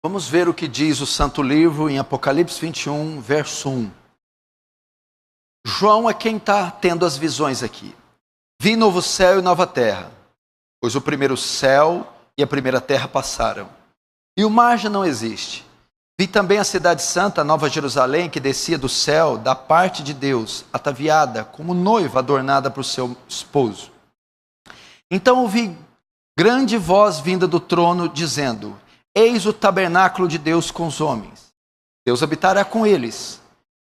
Vamos ver o que diz o Santo Livro em Apocalipse 21, verso 1. João é quem está tendo as visões aqui. Vi novo céu e nova terra, pois o primeiro céu e a primeira terra passaram, e o mar já não existe. Vi também a cidade santa, a Nova Jerusalém, que descia do céu, da parte de Deus, ataviada como noiva adornada para o seu esposo. Então ouvi grande voz vinda do trono, dizendo: Eis o tabernáculo de Deus com os homens. Deus habitará com eles.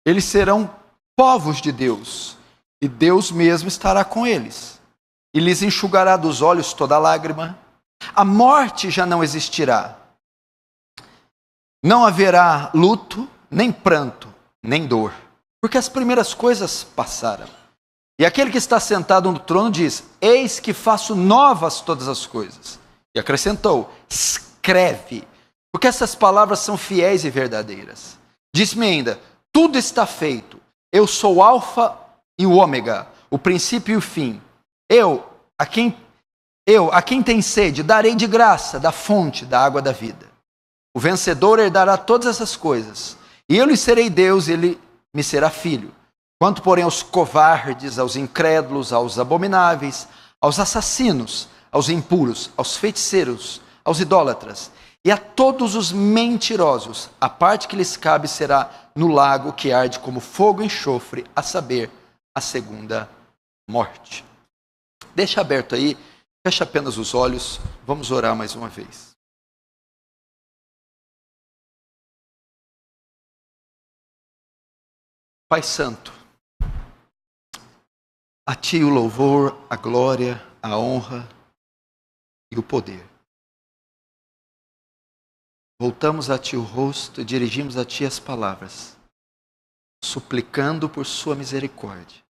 Eles serão povos de Deus, e Deus mesmo estará com eles. E lhes enxugará dos olhos toda lágrima. A morte já não existirá. Não haverá luto, nem pranto, nem dor, porque as primeiras coisas passaram. E aquele que está sentado no trono diz: Eis que faço novas todas as coisas. E acrescentou: Escreve, porque essas palavras são fiéis e verdadeiras. Disse-me ainda: Tudo está feito. Eu sou o Alfa e o Ômega, o princípio e o fim. A quem tem sede, darei de graça da fonte da água da vida. O vencedor herdará todas essas coisas, e eu lhe serei Deus, e ele me será filho. Quanto, porém, aos covardes, aos incrédulos, aos abomináveis, aos assassinos, aos impuros, aos feiticeiros, aos idólatras, e a todos os mentirosos, a parte que lhes cabe será no lago que arde como fogo e enxofre, a saber, a segunda morte. Deixa aberto aí, fecha apenas os olhos, vamos orar mais uma vez. Pai Santo, a Ti o louvor, a glória, a honra e o poder. Voltamos a Ti o rosto e dirigimos a Ti as palavras, suplicando por Sua misericórdia,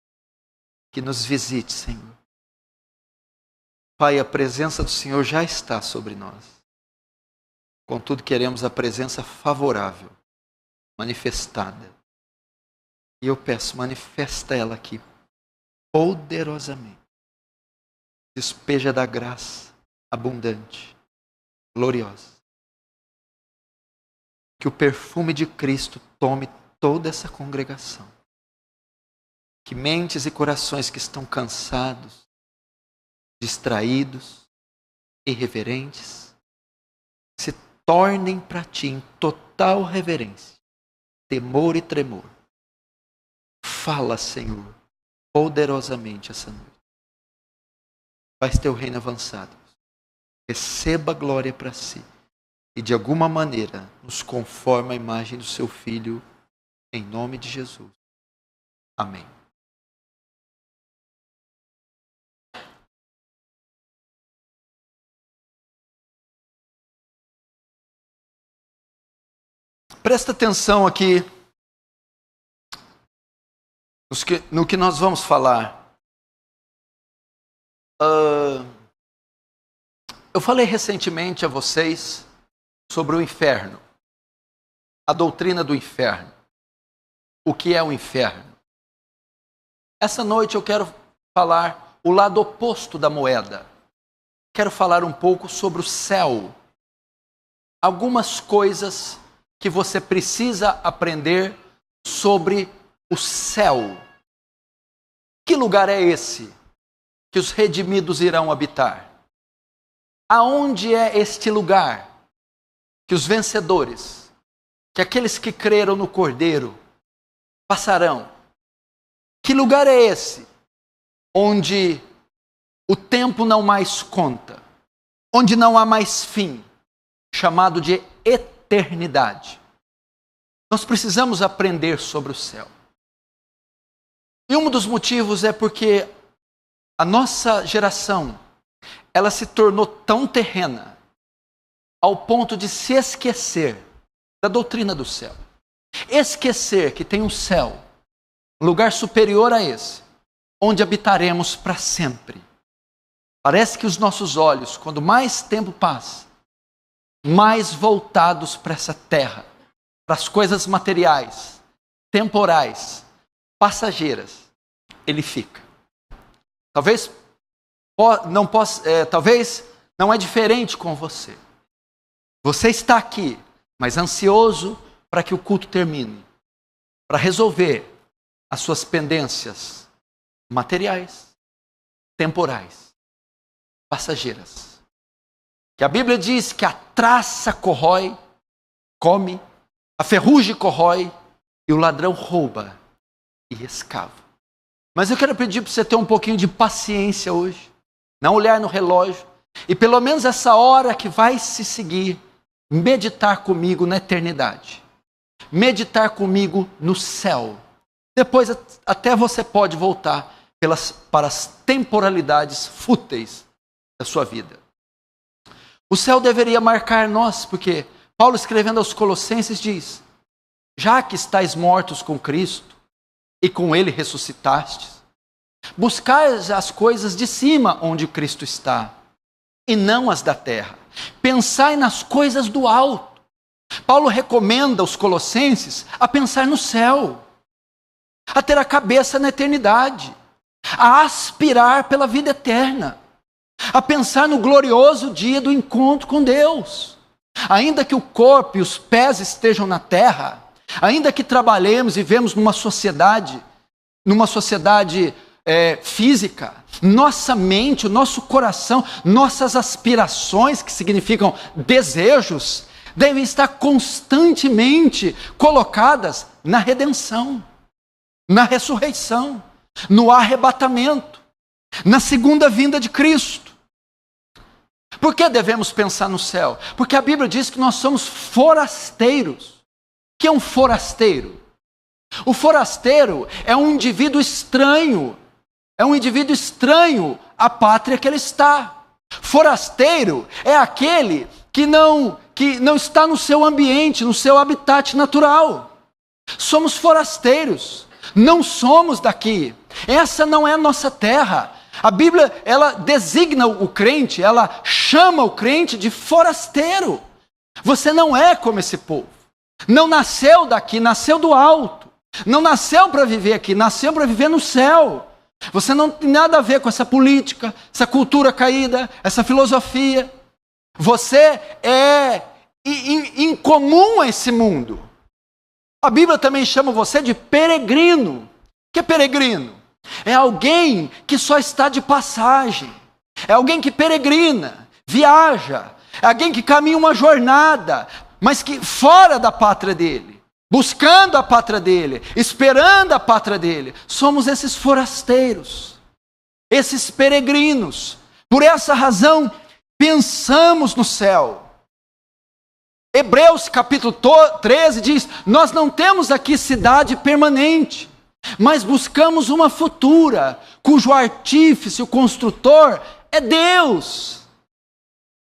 que nos visite, Senhor. Pai, a presença do Senhor já está sobre nós. Contudo, queremos a presença favorável, manifestada. E eu peço, manifesta ela aqui, poderosamente. Despeja da graça abundante, gloriosa. Que o perfume de Cristo tome toda essa congregação. Que mentes e corações que estão cansados, distraídos, irreverentes, se tornem para Ti em total reverência, temor e tremor. Fala, Senhor, poderosamente essa noite. Faz Teu reino avançado. Receba glória para Si. E de alguma maneira nos conforma a imagem do Seu Filho, em nome de Jesus. Amém. Presta atenção aqui no que nós vamos falar. Eu falei recentemente a vocês sobre o inferno, a doutrina do inferno. O que é o inferno? Essa noite eu quero falar o lado oposto da moeda. Quero falar um pouco sobre o céu. Algumas coisas que você precisa aprender sobre o céu. Que lugar é esse que os redimidos irão habitar? Aonde é este lugar que os vencedores, que aqueles que creram no Cordeiro, passarão? Que lugar é esse onde o tempo não mais conta, onde não há mais fim, chamado de eternidade? Nós precisamos aprender sobre o céu. E um dos motivos é porque a nossa geração, ela se tornou tão terrena, ao ponto de se esquecer da doutrina do céu. Esquecer que tem um céu, um lugar superior a esse, onde habitaremos para sempre. Parece que os nossos olhos, quando mais tempo passa, mais voltados para essa terra, para as coisas materiais, temporais, passageiras, ele fica. Talvez não é diferente com você. Você está aqui, mas ansioso para que o culto termine, para resolver as suas pendências materiais, temporais, passageiras. Que a Bíblia diz que a traça corrói, come, a ferrugem corrói e o ladrão rouba e escava. Mas eu quero pedir para você ter um pouquinho de paciência hoje, não olhar no relógio e pelo menos essa hora que vai se seguir, meditar comigo na eternidade, meditar comigo no céu. Depois até você pode voltar para as temporalidades fúteis da sua vida. O céu deveria marcar nós, porque Paulo, escrevendo aos Colossenses, diz: já que estáis mortos com Cristo e com Ele ressuscitastes, buscai as coisas de cima onde Cristo está, e não as da terra. Pensai nas coisas do alto. Paulo recomenda aos Colossenses a pensar no céu, a ter a cabeça na eternidade, a aspirar pela vida eterna, a pensar no glorioso dia do encontro com Deus. Ainda que o corpo e os pés estejam na terra, ainda que trabalhemos e vivemos numa sociedade física, nossa mente, o nosso coração, nossas aspirações, que significam desejos, devem estar constantemente colocadas na redenção, na ressurreição, no arrebatamento, na segunda vinda de Cristo. Por que devemos pensar no céu? Porque a Bíblia diz que nós somos forasteiros. O que é um forasteiro? O forasteiro é um indivíduo estranho. É um indivíduo estranho à pátria que ele está. Forasteiro é aquele que não está no seu ambiente, no seu habitat natural. Somos forasteiros. Não somos daqui. Essa não é a nossa terra. A Bíblia, ela designa o crente, ela chama o crente de forasteiro. Você não é como esse povo. Não nasceu daqui, nasceu do alto. Não nasceu para viver aqui, nasceu para viver no céu. Você não tem nada a ver com essa política, essa cultura caída, essa filosofia. Você é incomum a esse mundo. A Bíblia também chama você de peregrino. O que é peregrino? É alguém que só está de passagem. É alguém que peregrina, viaja. É alguém que caminha uma jornada, mas que fora da pátria dele, buscando a pátria dele, esperando a pátria dele. Somos esses forasteiros, esses peregrinos. Por essa razão, pensamos no céu. Hebreus capítulo 13 diz: nós não temos aqui cidade permanente, mas buscamos uma futura, cujo artífice, o construtor, é Deus.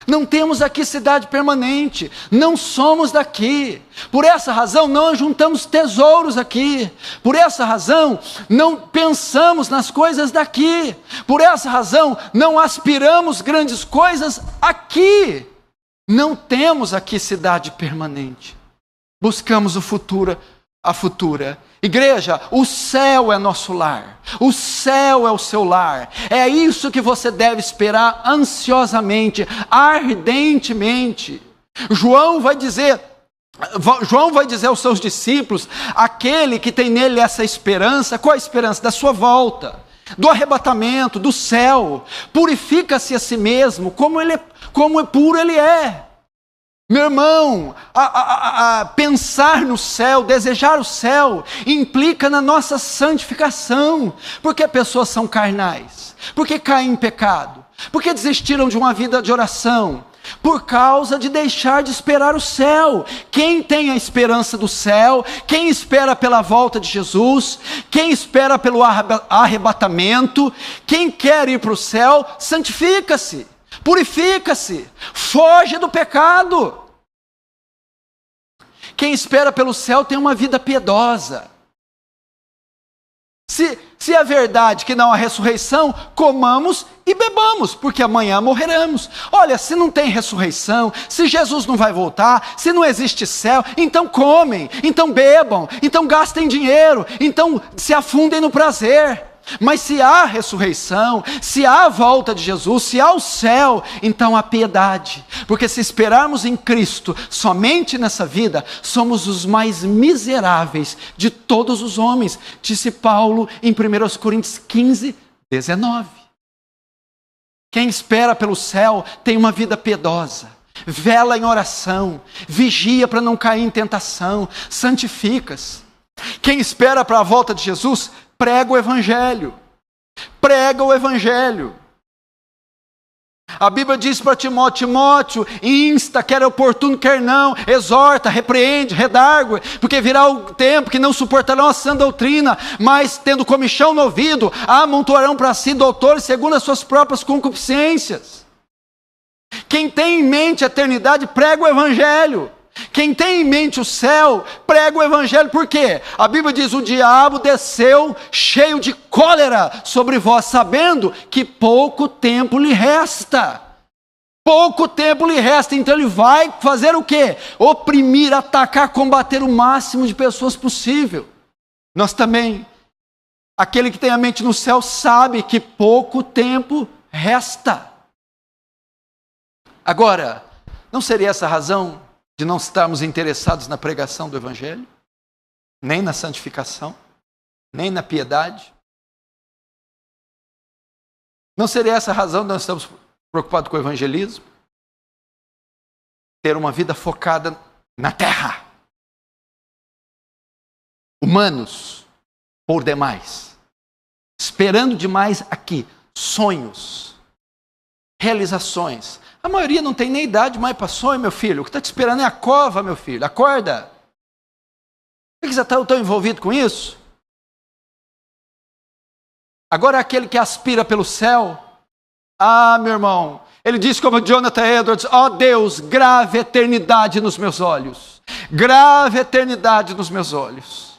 Não temos aqui cidade permanente, não somos daqui. Por essa razão não juntamos tesouros aqui. Por essa razão não pensamos nas coisas daqui. Por essa razão não aspiramos grandes coisas aqui. Não temos aqui cidade permanente. Buscamos a futura. Igreja, o céu é nosso lar. O céu é o seu lar. É isso que você deve esperar ansiosamente, ardentemente. João vai dizer aos seus discípulos, aquele que tem nele essa esperança. Qual a esperança? Da sua volta, do arrebatamento, do céu. Purifica-se a si mesmo, como puro ele é. Meu irmão, pensar no céu, desejar o céu, implica na nossa santificação. Porque pessoas são carnais? Porque caem em pecado? Porque desistiram de uma vida de oração? Por causa de deixar de esperar o céu. Quem tem a esperança do céu, quem espera pela volta de Jesus, quem espera pelo arrebatamento, quem quer ir para o céu, santifica-se, purifica-se, foge do pecado. Quem espera pelo céu tem uma vida piedosa. Se é verdade que não há ressurreição, comamos e bebamos, porque amanhã morreremos. Olha, se não tem ressurreição, se Jesus não vai voltar, se não existe céu, então comem, então bebam, então gastem dinheiro, então se afundem no prazer. Mas se há ressurreição, se há a volta de Jesus, se há o céu, então há piedade. Porque se esperarmos em Cristo somente nessa vida, somos os mais miseráveis de todos os homens, disse Paulo em 1 Coríntios 15, 19. Quem espera pelo céu tem uma vida piedosa, vela em oração, vigia para não cair em tentação, santifica-se. Quem espera para a volta de Jesus, prega o Evangelho. Prega o Evangelho. A Bíblia diz para Timóteo: Timóteo, insta, quer oportuno, quer não, exorta, repreende, redargue, porque virá o tempo que não suportarão a sã doutrina, mas tendo comichão no ouvido, amontoarão para si doutores segundo as suas próprias concupiscências. Quem tem em mente a eternidade, prega o Evangelho. Quem tem em mente o céu, prega o Evangelho. Por quê? A Bíblia diz: o diabo desceu cheio de cólera sobre vós, sabendo que pouco tempo lhe resta. Pouco tempo lhe resta. Então ele vai fazer o quê? Oprimir, atacar, combater o máximo de pessoas possível. Nós também, aquele que tem a mente no céu, sabe que pouco tempo resta. Agora, não seria essa a razão de não estarmos interessados na pregação do Evangelho, nem na santificação, nem na piedade? Não seria essa a razão de nós estamos preocupados com o evangelismo? Ter uma vida focada na terra. Humanos, por demais. Esperando demais aqui, sonhos, realizações. A maioria não tem nem idade mais para sonho, meu filho. O que está te esperando é a cova, meu filho. Acorda. Por que você está tão envolvido com isso? Agora aquele que aspira pelo céu. Ah, meu irmão. Ele diz como Jonathan Edwards: ó Deus, grave eternidade nos meus olhos. Grave eternidade nos meus olhos.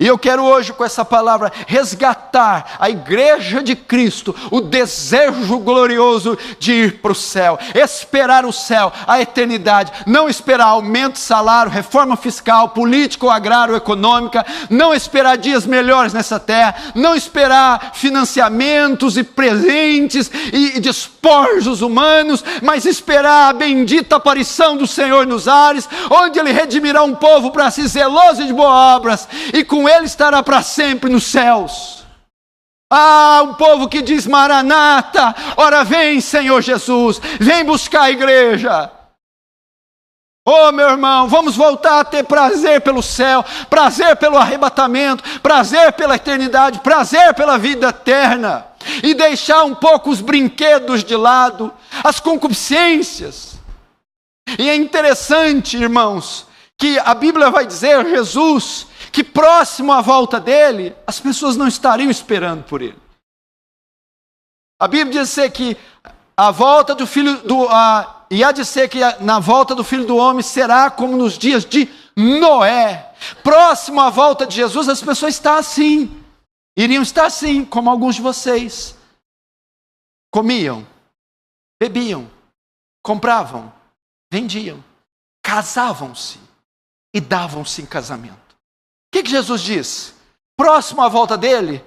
E eu quero hoje, com essa palavra, resgatar a igreja de Cristo, o desejo glorioso de ir para o céu, esperar o céu, a eternidade, não esperar aumento de salário, reforma fiscal, política ou agrário, econômica, não esperar dias melhores nessa terra, não esperar financiamentos e presentes e despojos humanos, mas esperar a bendita aparição do Senhor nos ares, onde Ele redimirá um povo para si zeloso de boas obras, e com Ele estará para sempre nos céus. Ah, um povo que diz: Maranata, ora vem Senhor Jesus, vem buscar a igreja. Oh meu irmão, vamos voltar a ter prazer pelo céu, prazer pelo arrebatamento, prazer pela eternidade, prazer pela vida eterna, e deixar um pouco os brinquedos de lado, as concupiscências. E é interessante, irmãos, que a Bíblia vai dizer, Jesus, que próximo à volta dele, as pessoas não estariam esperando por ele. A Bíblia diz que a volta do filho do e há de ser que na volta do Filho do Homem será como nos dias de Noé. Próximo à volta de Jesus, as pessoas estão assim, iriam estar assim, como alguns de vocês. Comiam, bebiam, compravam, vendiam, casavam-se e davam-se em casamento. O que Jesus diz? Próximo à volta dele,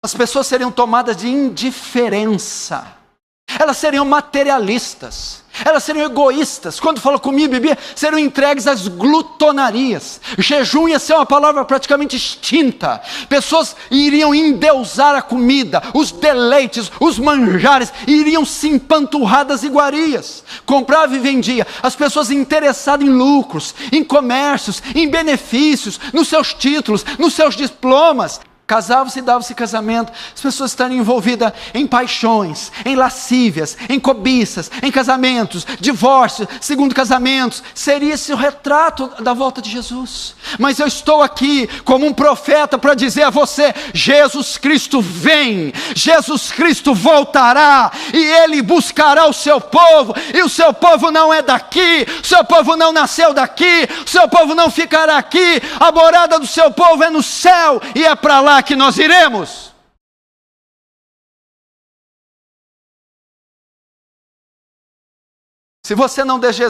as pessoas seriam tomadas de indiferença. Elas seriam materialistas. Elas seriam egoístas. Quando fala comida e bebida, seriam entregues às glutonarias. Jejum ia ser uma palavra praticamente extinta. Pessoas iriam endeusar a comida, os deleites, os manjares, iriam se empanturrar das iguarias. Comprava e vendia. As pessoas interessadas em lucros, em comércios, em benefícios, nos seus títulos, nos seus diplomas. Casavam-se e davam-se casamento. As pessoas estariam envolvidas em paixões, em lascívias, em cobiças, em casamentos, divórcios, segundo casamentos. Seria esse o retrato da volta de Jesus. Mas eu estou aqui como um profeta para dizer a você: Jesus Cristo vem, Jesus Cristo voltará, e Ele buscará o seu povo, e o seu povo não é daqui, o seu povo não nasceu daqui, o seu povo não ficará aqui, a morada do seu povo é no céu, e é para lá que nós iremos. Se você não deseja,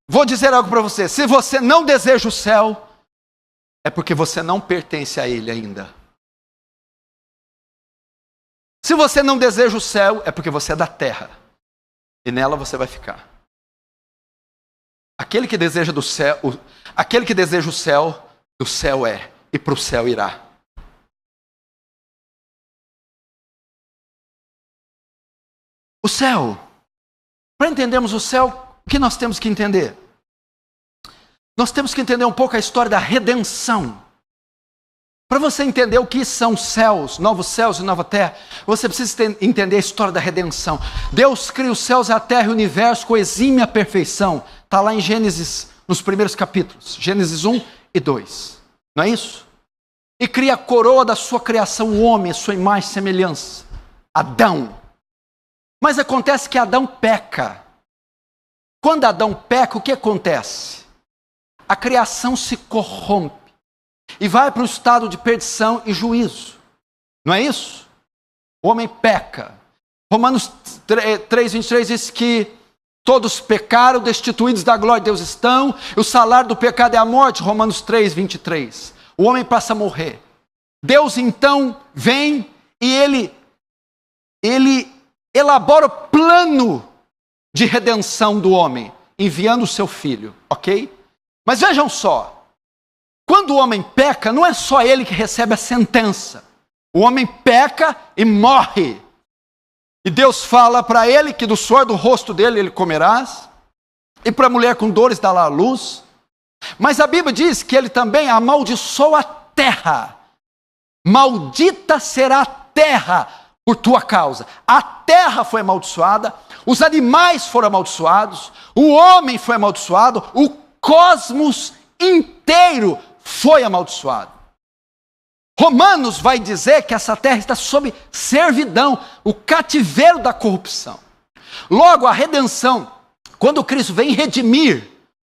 vou dizer algo para você: se você não deseja o céu, é porque você não pertence a Ele ainda. Se você não deseja o céu, é porque você é da terra. E nela você vai ficar. Aquele que deseja do céu, aquele que deseja o céu, do céu é, e para o céu irá. O céu. Para entendermos o céu, o que nós temos que entender? Nós temos que entender um pouco a história da redenção. Para você entender o que são céus, novos céus e nova terra, você precisa entender a história da redenção. Deus cria os céus, a terra e o universo com exímia perfeição. Está lá em Gênesis, nos primeiros capítulos. Gênesis 1 e 2. Não é isso? E cria a coroa da sua criação, o homem, a sua imagem e semelhança. Adão. Mas acontece que Adão peca. Quando Adão peca, o que acontece? A criação se corrompe. E vai para o estado de perdição e juízo. Não é isso? O homem peca. Romanos 3:23 diz que todos pecaram, destituídos da glória de Deus estão. E o salário do pecado é a morte. Romanos 3:23. O homem passa a morrer. Deus então vem e ele elabora o plano de redenção do homem, enviando o seu filho, ok? Mas vejam só. Quando o homem peca, não é só ele que recebe a sentença. O homem peca e morre. E Deus fala para ele que do suor do rosto dele ele comerás. E para a mulher com dores dará a luz. Mas a Bíblia diz que ele também amaldiçoa a terra. Maldita será a terra por tua causa. A terra foi amaldiçoada. Os animais foram amaldiçoados. O homem foi amaldiçoado. O cosmos inteiro foi amaldiçoado. Romanos vai dizer que essa terra está sob servidão, o cativeiro da corrupção. Logo, a redenção, quando Cristo vem redimir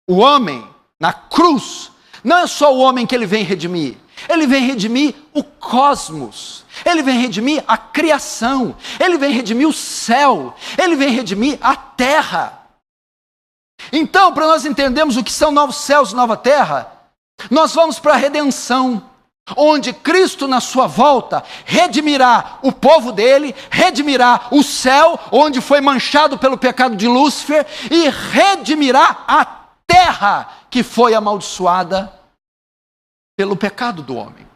o homem na cruz, não é só o homem que ele vem redimir. Ele vem redimir o cosmos. Ele vem redimir a criação. Ele vem redimir o céu. Ele vem redimir a terra. Então, para nós entendermos o que são novos céus e nova terra, nós vamos para a redenção, onde Cristo na sua volta redimirá o povo dele, redimirá o céu, onde foi manchado pelo pecado de Lúcifer, e redimirá a terra que foi amaldiçoada pelo pecado do homem.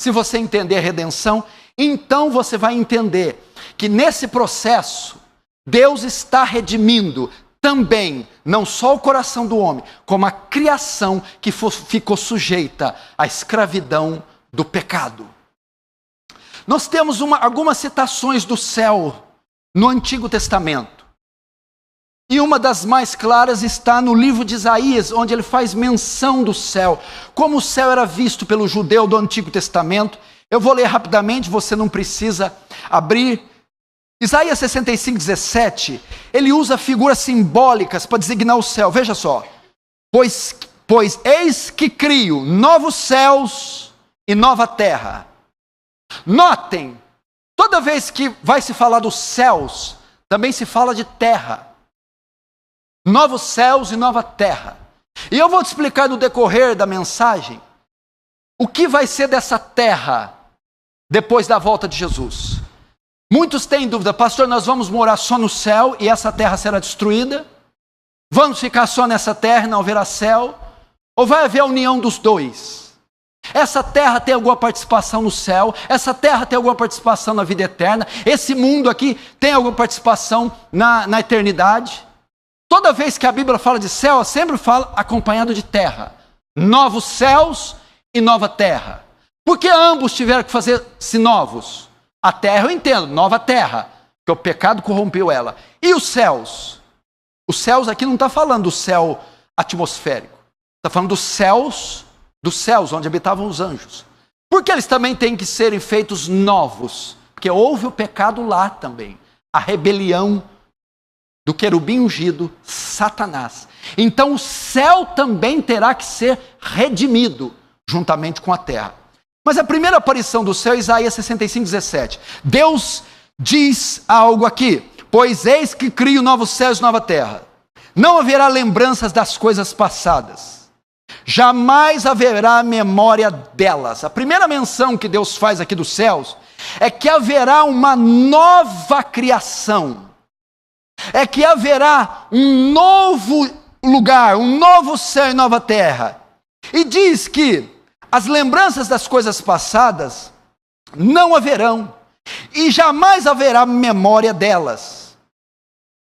Se você entender a redenção, então você vai entender que nesse processo, Deus está redimindo também, não só o coração do homem, como a criação que ficou sujeita à escravidão do pecado. Nós temos algumas citações do céu no Antigo Testamento. E uma das mais claras está no livro de Isaías, onde ele faz menção do céu. Como o céu era visto pelo judeu do Antigo Testamento. Eu vou ler rapidamente, você não precisa abrir. Isaías 65:17, ele usa figuras simbólicas para designar o céu. Veja só. Pois eis que crio novos céus e nova terra. Notem, toda vez que vai se falar dos céus, também se fala de terra. Novos céus e nova terra. E eu vou te explicar no decorrer da mensagem o que vai ser dessa terra depois da volta de Jesus. Muitos têm dúvida, pastor, nós vamos morar só no céu e essa terra será destruída? Vamos ficar só nessa terra e não haverá céu? Ou vai haver a união dos dois? Essa terra tem alguma participação no céu? Essa terra tem alguma participação na vida eterna? Esse mundo aqui tem alguma participação na eternidade? Toda vez que a Bíblia fala de céu, sempre fala acompanhado de terra. Novos céus e nova terra. Por que ambos tiveram que fazer-se novos? A terra eu entendo, nova terra, porque o pecado corrompeu ela. E os céus? Os céus aqui não está falando do céu atmosférico. Está falando dos céus onde habitavam os anjos. Porque eles também têm que serem feitos novos. Porque houve o pecado lá também. A rebelião do querubim ungido, Satanás. Então o céu também terá que ser redimido, juntamente com a terra. Mas a primeira aparição do céu é Isaías 65:17. Deus diz algo aqui. Pois eis que crio novos céus e nova terra. Não haverá lembranças das coisas passadas. Jamais haverá memória delas. A primeira menção que Deus faz aqui dos céus é que haverá uma nova criação, é que haverá um novo lugar, um novo céu e nova terra. E diz que as lembranças das coisas passadas não haverão, e jamais haverá memória delas.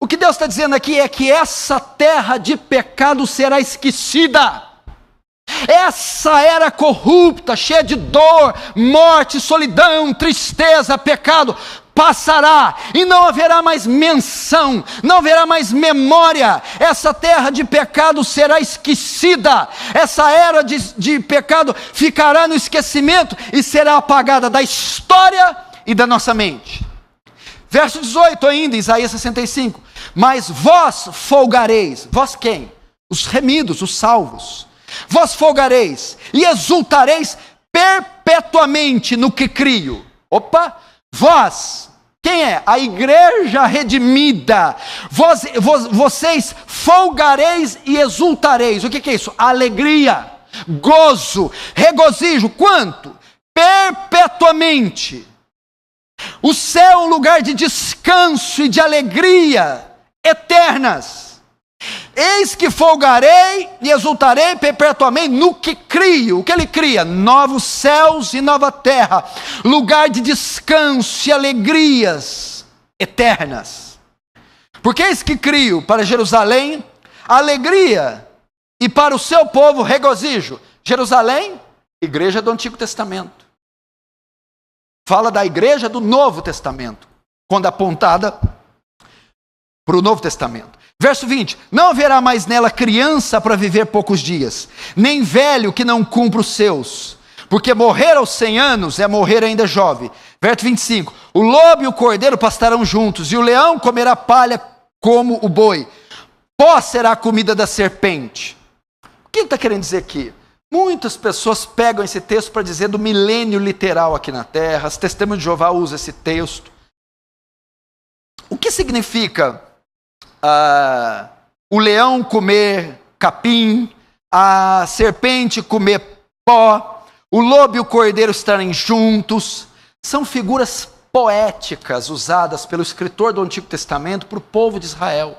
O que Deus está dizendo aqui é que essa terra de pecado será esquecida. Essa era corrupta, cheia de dor, morte, solidão, tristeza, pecado, passará e não haverá mais menção, não haverá mais memória. Essa terra de pecado será esquecida. Essa era de pecado ficará no esquecimento e será apagada da história e da nossa mente. Verso 18 ainda, Isaías 65. Mas vós folgareis. Vós quem? Os remidos, os salvos. Vós folgareis e exultareis perpetuamente no que crio. Opa! Vós, quem é? A igreja redimida. Vocês folgareis e exultareis. O que é isso? Alegria, gozo, regozijo. Quanto? Perpetuamente. O céu é um lugar de descanso e de alegria eternas. Eis que folgarei e exultarei perpetuamente no que crio. O que ele cria? Novos céus e nova terra, lugar de descanso e alegrias eternas. Porque eis que crio para Jerusalém alegria e para o seu povo regozijo. Jerusalém, igreja do Antigo Testamento. Fala da igreja do Novo Testamento, quando apontada para o Novo Testamento. Verso 20, não haverá mais nela criança para viver poucos dias, nem velho que não cumpra os seus, porque morrer aos 100 anos é morrer ainda jovem. Verso 25, o lobo e o cordeiro pastarão juntos, e o leão comerá palha como o boi, pó será a comida da serpente. O que ele está querendo dizer aqui? Muitas pessoas pegam esse texto para dizer do milênio literal aqui na terra. As Testemunhas de Jeová usam esse texto. O que significa o leão comer capim, a serpente comer pó, o lobo e o cordeiro estarem juntos? São figuras poéticas usadas pelo escritor do Antigo Testamento para o povo de Israel.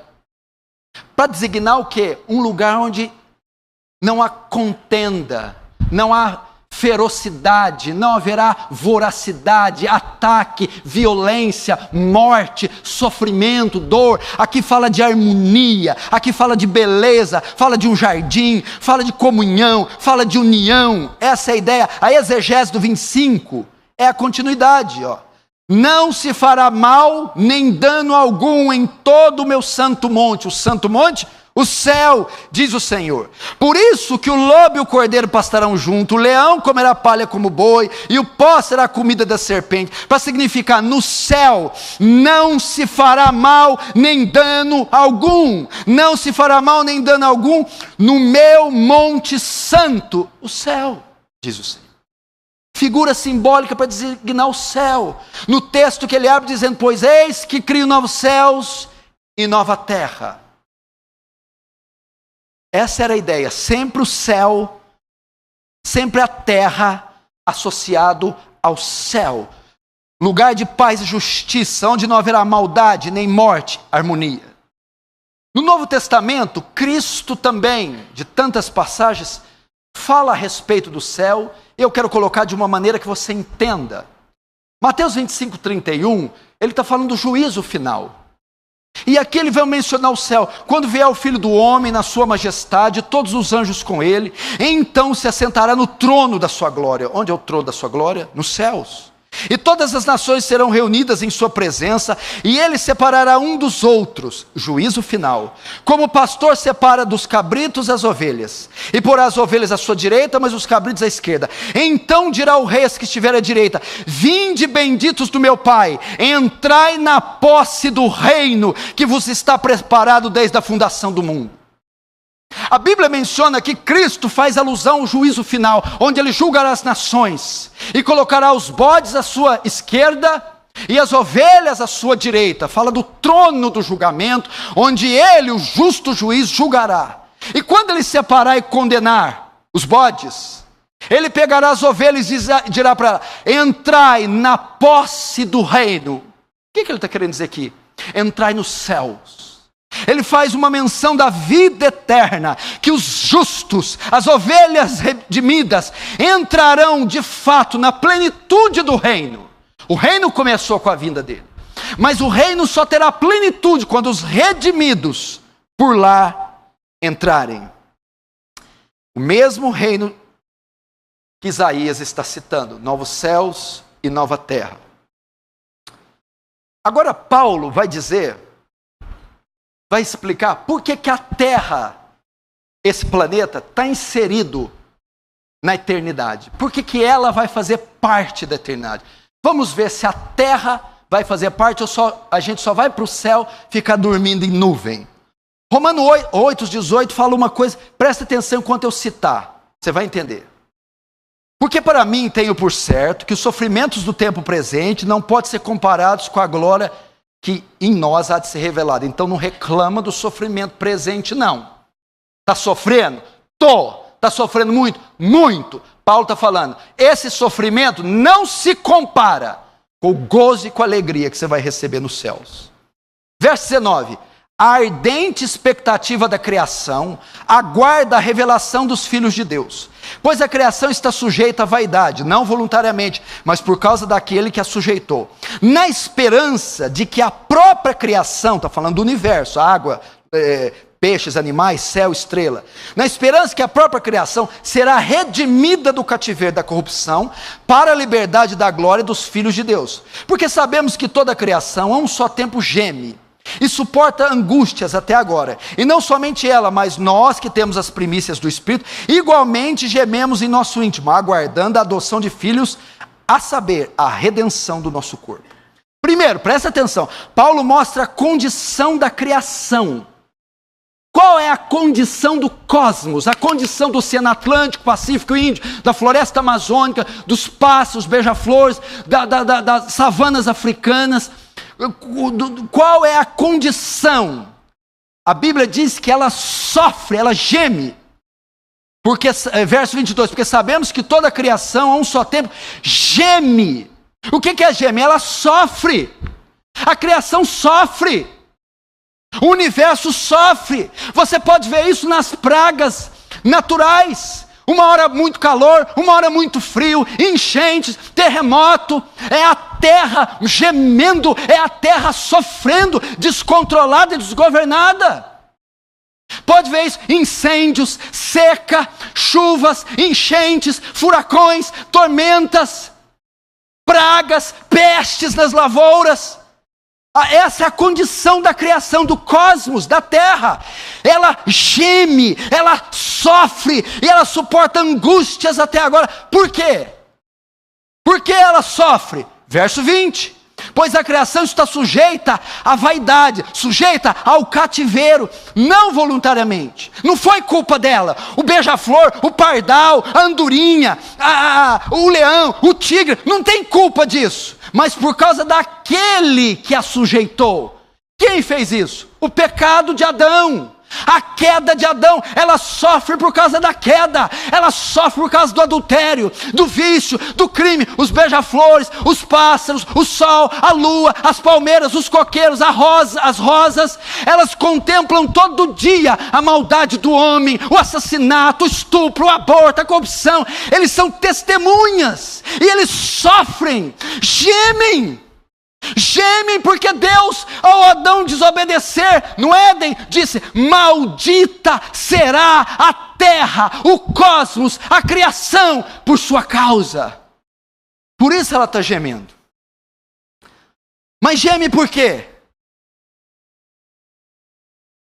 Para designar o quê? Um lugar onde não há contenda, não há ferocidade, não haverá voracidade, ataque, violência, morte, sofrimento, dor. Aqui fala de harmonia, aqui fala de beleza, fala de um jardim, fala de comunhão, fala de união. Essa é a ideia. A exegese do 25 é a continuidade, ó. Não se fará mal nem dano algum em todo o meu santo monte. O santo monte? O céu, diz o Senhor. Por isso que o lobo e o cordeiro pastarão junto, o leão comerá palha como boi, e o pó será a comida da serpente. Para significar, no céu não se fará mal nem dano algum. Não se fará mal nem dano algum no meu monte santo, o céu, diz o Senhor. Figura simbólica para designar o céu. No texto que ele abre dizendo, pois eis que crio novos céus e nova terra. Essa era a ideia, sempre o céu, sempre a terra associado ao céu. Lugar de paz e justiça, onde não haverá maldade, nem morte, harmonia. No Novo Testamento, Cristo também, de tantas passagens, fala a respeito do céu. Eu quero colocar de uma maneira que você entenda. Mateus 25, 31, ele está falando do juízo final. E aqui ele vai mencionar o céu. Quando vier o Filho do Homem na sua majestade, todos os anjos com ele, então se assentará no trono da sua glória. Onde é o trono da sua glória? Nos céus. E todas as nações serão reunidas em sua presença, e ele separará um dos outros, juízo final. Como o pastor separa dos cabritos as ovelhas, e porá as ovelhas à sua direita, mas os cabritos à esquerda. Então dirá o rei aos que estiver à direita, vinde benditos do meu Pai, entrai na posse do reino que vos está preparado desde a fundação do mundo. A Bíblia menciona que Cristo faz alusão ao juízo final, onde ele julgará as nações e colocará os bodes à sua esquerda e as ovelhas à sua direita. Fala do trono do julgamento, onde ele, o justo juiz, julgará. E quando ele separar e condenar os bodes, Ele pegará as ovelhas e dirá para ela: entrai na posse do reino. O que ele está querendo dizer aqui? Entrai nos céus. Ele faz uma menção da vida eterna, que os justos, as ovelhas redimidas, entrarão de fato na plenitude do reino. O reino começou com a vinda dele, mas o reino só terá plenitude quando os redimidos por lá entrarem. O mesmo reino que Isaías está citando, novos céus e nova terra. Agora Paulo vai explicar por que a terra, esse planeta, está inserido na eternidade. Por que ela vai fazer parte da eternidade? Vamos ver se a terra vai fazer parte ou a gente só vai para o céu ficar dormindo em nuvem. Romanos 8:18 fala uma coisa, presta atenção enquanto eu citar, você vai entender. Porque para mim tenho por certo que os sofrimentos do tempo presente não podem ser comparados com a glória que em nós há de ser revelada. Então não reclama do sofrimento presente, não. Está sofrendo? Está sofrendo muito? Muito. Paulo está falando, esse sofrimento não se compara com o gozo e com a alegria que você vai receber nos céus. Verso 19. A ardente expectativa da criação aguarda a revelação dos filhos de Deus. Pois a criação está sujeita à vaidade, não voluntariamente, mas por causa daquele que a sujeitou. Na esperança de que a própria criação, está falando do universo, água, peixes, animais, céu, estrela. Na esperança que a própria criação será redimida do cativeiro da corrupção para a liberdade da glória dos filhos de Deus. Porque sabemos que toda a criação a um só tempo geme e suporta angústias até agora. E não somente ela, mas nós que temos as primícias do Espírito, igualmente gememos em nosso íntimo, aguardando a adoção de filhos, a saber, a redenção do nosso corpo. Primeiro, presta atenção, Paulo mostra a condição da criação. Qual é a condição do cosmos? A condição do Oceano Atlântico, Pacífico e Índico, da floresta amazônica, dos pássaros, beija-flores, das savanas africanas. Qual é a condição? A Bíblia diz que ela sofre, ela geme. Porque, verso 22, porque sabemos que toda a criação a um só tempo geme. O que é gemer? Ela sofre. A criação sofre. O universo sofre. Você pode ver isso nas pragas naturais. Uma hora muito calor, uma hora muito frio, enchentes, terremoto. É a terra gemendo, é a terra sofrendo, descontrolada e desgovernada. Pode ver isso, incêndios, seca, chuvas, enchentes, furacões, tormentas, pragas, pestes nas lavouras. Essa é a condição da criação do cosmos, da terra. Ela geme, ela sofre e ela suporta angústias até agora. Por quê? Por que ela sofre? Verso 20. Pois a criação está sujeita à vaidade, sujeita ao cativeiro, não voluntariamente. Não foi culpa dela. O beija-flor, o pardal, a andorinha, o leão, o tigre, não tem culpa disso. Mas por causa daquele que a sujeitou. Quem fez isso? O pecado de Adão. A queda de Adão, ela sofre por causa da queda, ela sofre por causa do adultério, do vício, do crime. Os beija-flores, os pássaros, o sol, a lua, as palmeiras, os coqueiros, as rosas, elas contemplam todo dia a maldade do homem, o assassinato, o estupro, o aborto, a corrupção. Eles são testemunhas e eles sofrem, gemem porque Deus, ao Adão desobedecer no Éden, disse: maldita será a terra, o cosmos, a criação, por sua causa. Por isso ela está gemendo. Mas geme por quê?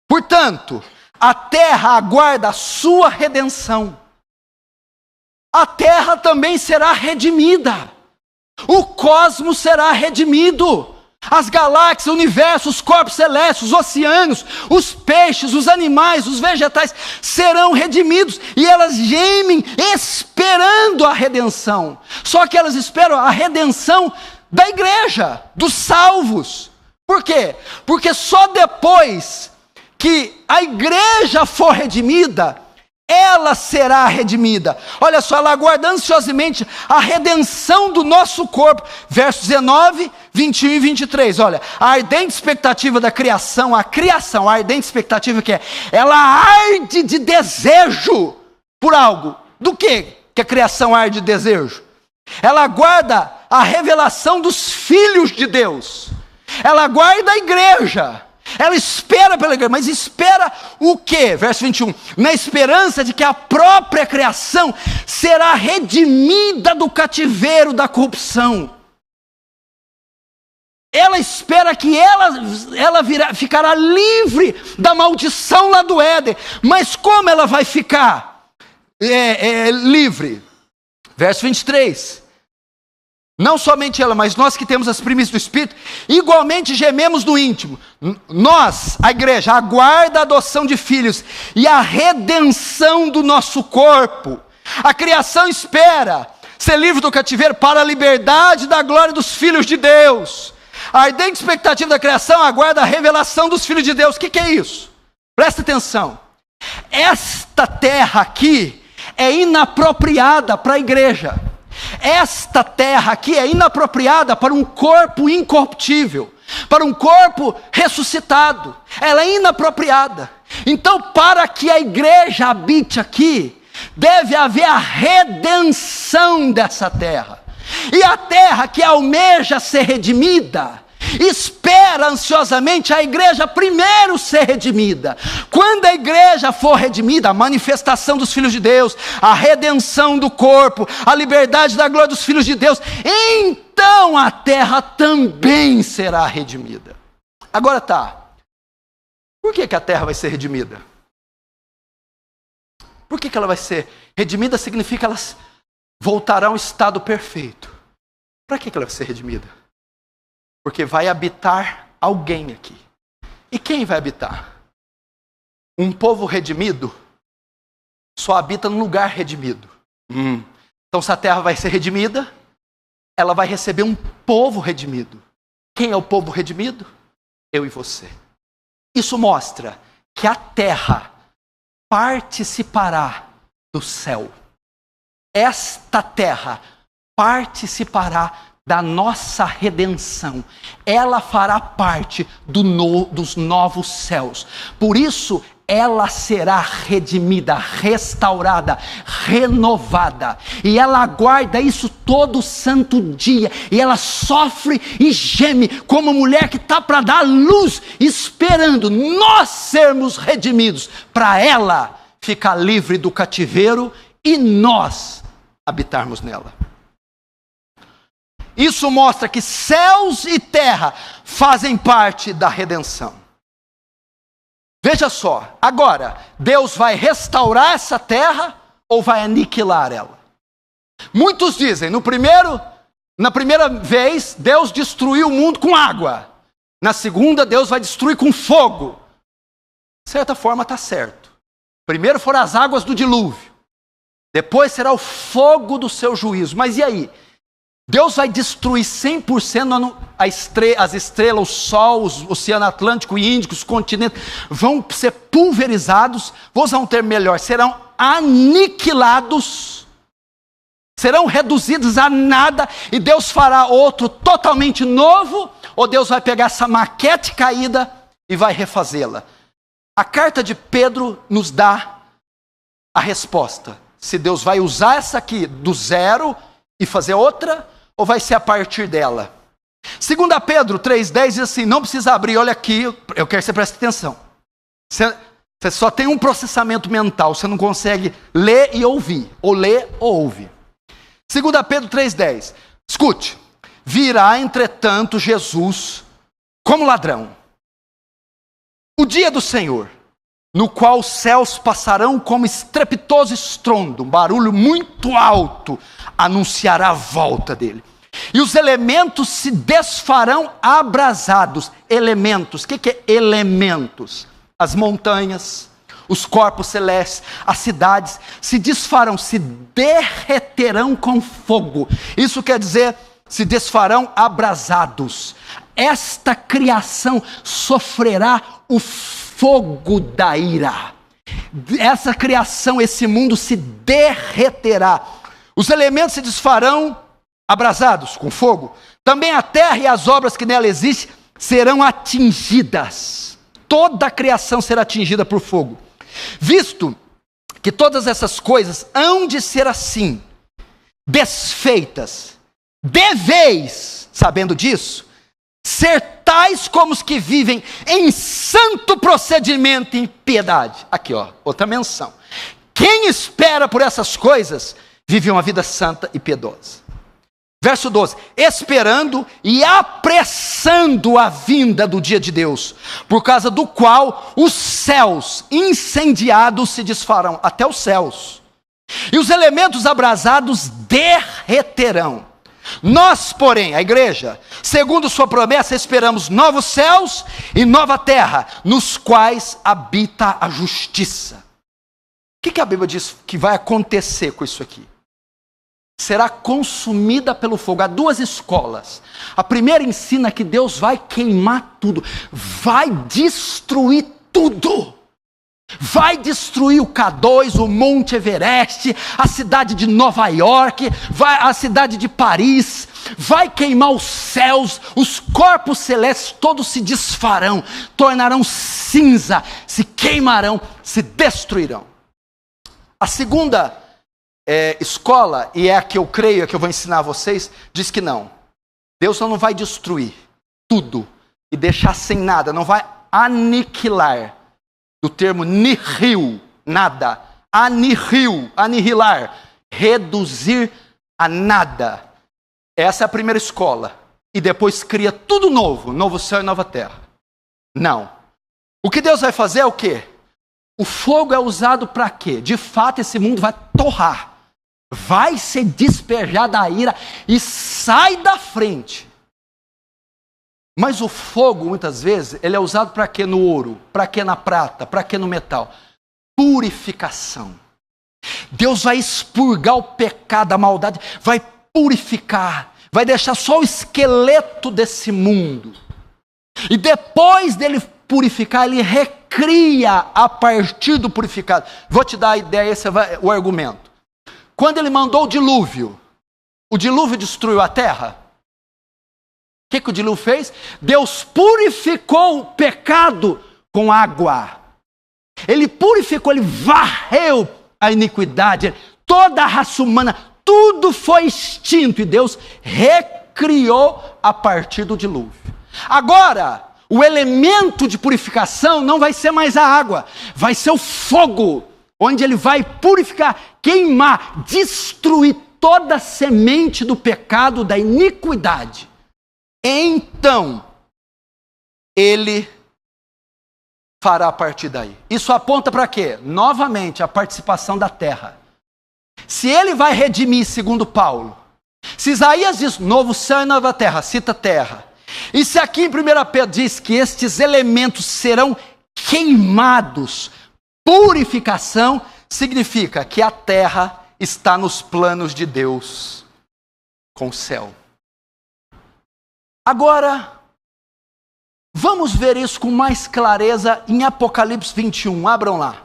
Portanto, a terra aguarda a sua redenção. A terra também será redimida. O cosmos será redimido. As galáxias, o universo, os corpos celestes, os oceanos, os peixes, os animais, os vegetais serão redimidos. E elas gemem esperando a redenção. Só que elas esperam a redenção da igreja, dos salvos. Por quê? Porque só depois que a igreja for redimida, ela será redimida. Olha só, ela aguarda ansiosamente a redenção do nosso corpo. Versos 19, 21 e 23. Olha, a ardente expectativa da criação, a ardente expectativa que é, ela arde de desejo por algo. Do que a criação arde de desejo? Ela aguarda a revelação dos filhos de Deus. Ela aguarda a igreja. Ela espera pela igreja, mas espera o quê? Verso 21. Na esperança de que a própria criação será redimida do cativeiro da corrupção. Ela espera que ficará livre da maldição lá do Éden. Mas como ela vai ficar livre? Verso 23. Não somente ela, mas nós que temos as primícias do Espírito, igualmente gememos no íntimo. Nós, a igreja, aguarda a adoção de filhos e a redenção do nosso corpo. A criação espera ser livre do cativeiro para a liberdade da glória dos filhos de Deus. A ardente expectativa da criação aguarda a revelação dos filhos de Deus. O que é isso? Presta atenção. Esta terra aqui é inapropriada para a igreja. Esta terra aqui é inapropriada para um corpo incorruptível, para um corpo ressuscitado. Ela é inapropriada. Então, para que a igreja habite aqui, deve haver a redenção dessa terra. E a terra que almeja ser redimida, espera ansiosamente a igreja primeiro ser redimida. Quando a igreja for redimida, a manifestação dos filhos de Deus, a redenção do corpo, a liberdade da glória dos filhos de Deus, então a terra também será redimida. Agora por que a terra vai ser redimida? Por que ela vai ser redimida? Significa ela voltará a um estado perfeito. Para que ela vai ser redimida? Porque vai habitar alguém aqui. E quem vai habitar? Um povo redimido só habita num lugar redimido. Então, se a terra vai ser redimida, ela vai receber um povo redimido. Quem é o povo redimido? Eu e você. Isso mostra que a terra participará do céu. Esta terra participará da nossa redenção. Ela fará parte dos novos céus. Por isso, ela será redimida, restaurada, renovada. E ela aguarda isso todo santo dia. E ela sofre e geme como uma mulher que está para dar luz, esperando nós sermos redimidos, para ela ficar livre do cativeiro e nós habitarmos nela. Isso mostra que céus e terra fazem parte da redenção. Veja só, agora, Deus vai restaurar essa terra ou vai aniquilar ela? Muitos dizem, na primeira vez, Deus destruiu o mundo com água. Na segunda, Deus vai destruir com fogo. De certa forma está certo. Primeiro foram as águas do dilúvio. Depois será o fogo do seu juízo. Mas e aí? Deus vai destruir 100% as estrelas, o Sol, o Oceano Atlântico e Índico, os continentes, vão ser pulverizados, vou usar um termo melhor, serão aniquilados, serão reduzidos a nada, e Deus fará outro totalmente novo, ou Deus vai pegar essa maquete caída e vai refazê-la? A carta de Pedro nos dá a resposta, se Deus vai usar essa aqui do zero e fazer outra, ou vai ser a partir dela? 2 Pedro 3,10 diz assim, não precisa abrir, olha aqui, eu quero que você preste atenção. Você só tem um processamento mental, você não consegue ler e ouvir, ou ler ou ouve. 2 Pedro 3,10, escute, virá entretanto Jesus como ladrão, o dia do Senhor, no qual os céus passarão como estrepitoso estrondo, um barulho muito alto, anunciará a volta dele. E os elementos se desfarão abrasados. Elementos, o que é elementos? As montanhas, os corpos celestes, as cidades, se desfarão, se derreterão com fogo. Isso quer dizer, se desfarão abrasados. Esta criação sofrerá o fogo da ira. essa criação, esse mundo se derreterá. Os elementos se desfarão abrasados com fogo. Também a terra e as obras que nela existem serão atingidas. Toda a criação será atingida por fogo. Visto que todas essas coisas hão de ser assim, desfeitas, deveis, sabendo disso, ser tais como os que vivem em santo procedimento e em piedade. Aqui, outra menção. Quem espera por essas coisas, vive uma vida santa e piedosa. Verso 12. Esperando e apressando a vinda do dia de Deus, por causa do qual os céus incendiados se desfarão, até os céus, e os elementos abrasados derreterão. Nós, porém, a igreja, segundo sua promessa, esperamos novos céus e nova terra, nos quais habita a justiça. O que a Bíblia diz que vai acontecer com isso aqui? Será consumida pelo fogo. Há duas escolas. A primeira ensina que Deus vai queimar tudo, vai destruir tudo. Vai destruir o K2, o Monte Everest, a cidade de Nova York, a cidade de Paris, vai queimar os céus, os corpos celestes todos se desfarão, tornarão cinza, se queimarão, se destruirão. A segunda escola, e é a que eu creio, é a que eu vou ensinar a vocês, diz que não. Deus não vai destruir tudo e deixar sem nada, não vai aniquilar. Do termo nihil, nada. Anihilar, reduzir a nada. Essa é a primeira escola. E depois cria tudo novo, novo céu e nova terra. Não. O que Deus vai fazer é o quê? O fogo é usado para quê? De fato, esse mundo vai torrar. Vai ser despejada a ira e sai da frente. Mas o fogo, muitas vezes, ele é usado para quê no ouro? Para quê na prata? Para quê no metal? Purificação. Deus vai expurgar o pecado, a maldade, vai purificar, vai deixar só o esqueleto desse mundo. E depois dele purificar, ele recria a partir do purificado. Vou te dar a ideia, esse é o argumento. Quando ele mandou o dilúvio destruiu a terra? O que o dilúvio fez? Deus purificou o pecado com água. Ele purificou, ele varreu a iniquidade, toda a raça humana, tudo foi extinto e Deus recriou a partir do dilúvio. Agora, o elemento de purificação não vai ser mais a água, vai ser o fogo, onde ele vai purificar, queimar, destruir toda a semente do pecado, da iniquidade. Então, ele fará a partir daí. Isso aponta para quê? Novamente, a participação da terra. Se ele vai redimir, segundo Paulo, se Isaías diz novo céu e nova terra, cita terra. E se aqui em 1 Pedro diz que estes elementos serão queimados, purificação, significa que a terra está nos planos de Deus com o céu. Agora, vamos ver isso com mais clareza em Apocalipse 21. Abram lá.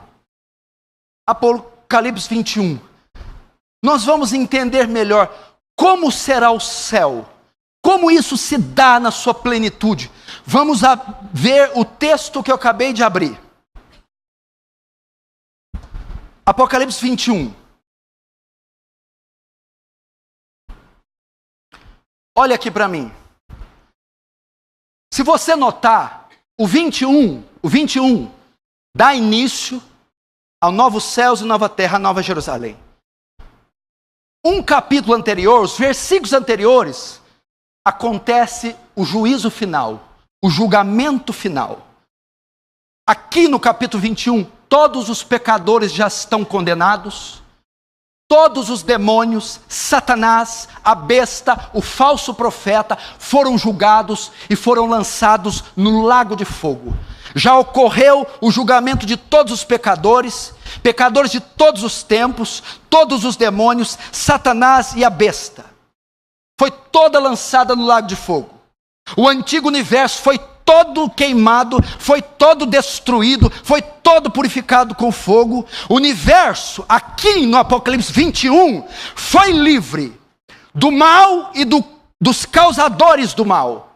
Apocalipse 21. Nós vamos entender melhor como será o céu. Como isso se dá na sua plenitude. Vamos ver o texto que eu acabei de abrir. Apocalipse 21. Olha aqui para mim. Se você notar, o 21 dá início ao novo céus e nova terra, a nova Jerusalém. Um capítulo anterior, os versículos anteriores, acontece o juízo final, o julgamento final. Aqui no capítulo 21, todos os pecadores já estão condenados, todos os demônios, Satanás, a besta, o falso profeta, foram julgados e foram lançados no lago de fogo. Já ocorreu o julgamento de todos os pecadores, pecadores de todos os tempos, todos os demônios, Satanás e a besta. Foi toda lançada no lago de fogo. O antigo universo foi todo queimado, foi todo destruído, foi todo purificado com fogo. O universo, aqui no Apocalipse 21, foi livre do mal e dos causadores do mal.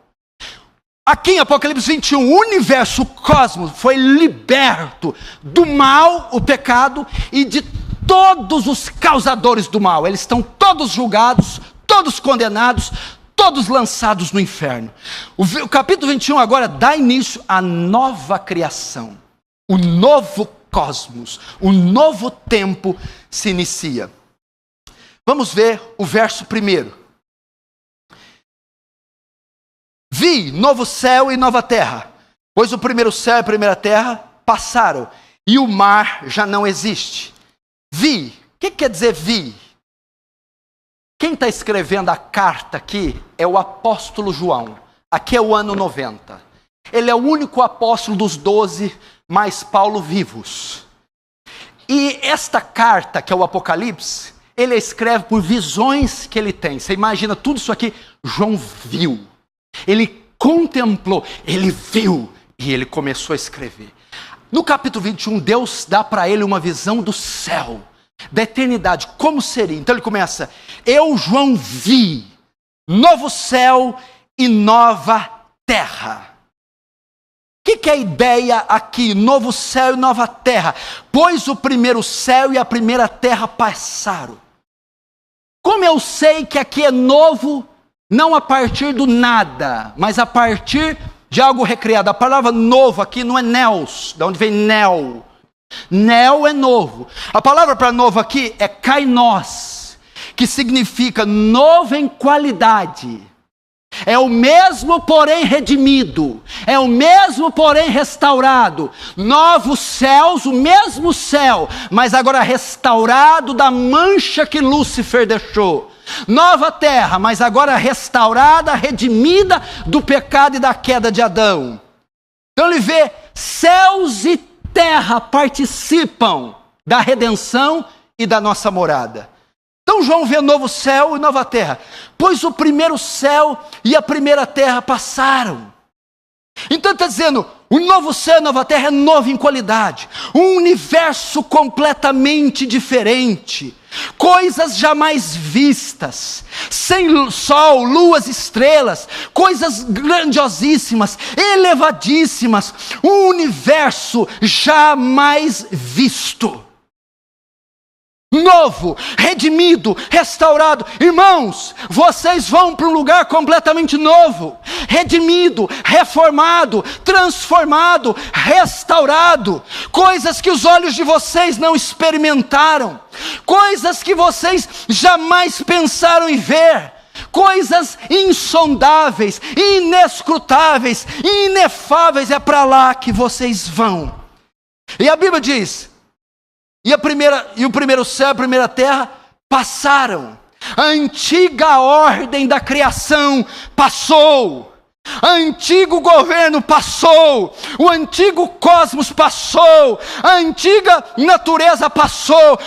Aqui em Apocalipse 21, o universo, o cosmos, foi liberto do mal, o pecado, e de todos os causadores do mal. Eles estão todos julgados, todos condenados, todos lançados no inferno. O capítulo 21 agora dá início à nova criação. O novo cosmos, o novo tempo se inicia. Vamos ver o verso 1. Vi novo céu e nova terra, pois o primeiro céu e a primeira terra passaram, e o mar já não existe. Vi, o que quer dizer vi? Quem está escrevendo a carta aqui é o apóstolo João. Aqui é o ano 90. Ele é o único apóstolo dos 12, mais Paulo vivos. E esta carta, que é o Apocalipse, ele escreve por visões que ele tem. Você imagina tudo isso aqui, João viu. Ele contemplou, ele viu e ele começou a escrever. No capítulo 21, Deus dá para ele uma visão do céu, da eternidade, como seria. Então ele começa: eu, João, vi novo céu e nova terra. O que é a ideia aqui? Novo céu e nova terra. Pois o primeiro céu e a primeira terra passaram. Como eu sei que aqui é novo, não a partir do nada, mas a partir de algo recriado. A palavra novo aqui não é neos, de onde vem neo. Neo é novo. A palavra para novo aqui é kainos, que significa novo em qualidade. É o mesmo, porém redimido. É o mesmo, porém restaurado. Novos céus, o mesmo céu, mas agora restaurado da mancha que Lúcifer deixou. Nova terra, mas agora restaurada, redimida do pecado e da queda de Adão. Então ele vê céus e terra participam da redenção e da nossa morada. Então João vê novo céu e nova terra, pois o primeiro céu e a primeira terra passaram. Então está dizendo, o novo céu e a nova terra é novo em qualidade, um universo completamente diferente, coisas jamais vistas, sem sol, luas, estrelas, coisas grandiosíssimas, elevadíssimas, um universo jamais visto. Novo, redimido, restaurado. Irmãos, vocês vão para um lugar completamente novo, redimido, reformado, transformado, restaurado. Coisas que os olhos de vocês não experimentaram, coisas que vocês jamais pensaram em ver, coisas insondáveis, inescrutáveis, inefáveis. É para lá que vocês vão. E a Bíblia diz: e o primeiro céu e a primeira terra passaram. A antiga ordem da criação passou. O antigo governo passou. O antigo cosmos passou. A antiga natureza passou.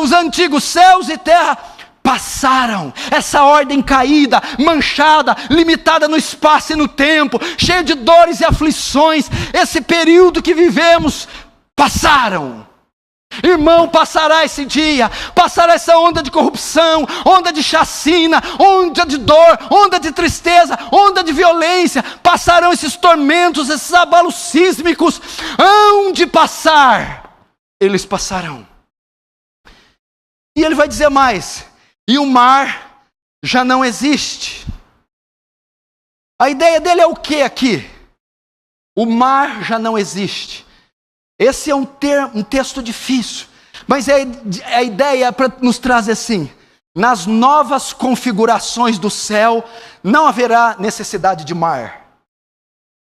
Os antigos céus e terra passaram. Essa ordem caída, manchada, limitada no espaço e no tempo, cheia de dores e aflições, esse período que vivemos, passaram. Irmão, passará esse dia, passará essa onda de corrupção, onda de chacina, onda de dor, onda de tristeza, onda de violência. Passarão esses tormentos, esses abalos sísmicos. Hão de passar, eles passarão. E ele vai dizer mais: e o mar já não existe. A ideia dele é o que aqui? O mar já não existe. Esse é um texto difícil, mas a ideia para nos trazer assim: nas novas configurações do céu não haverá necessidade de mar.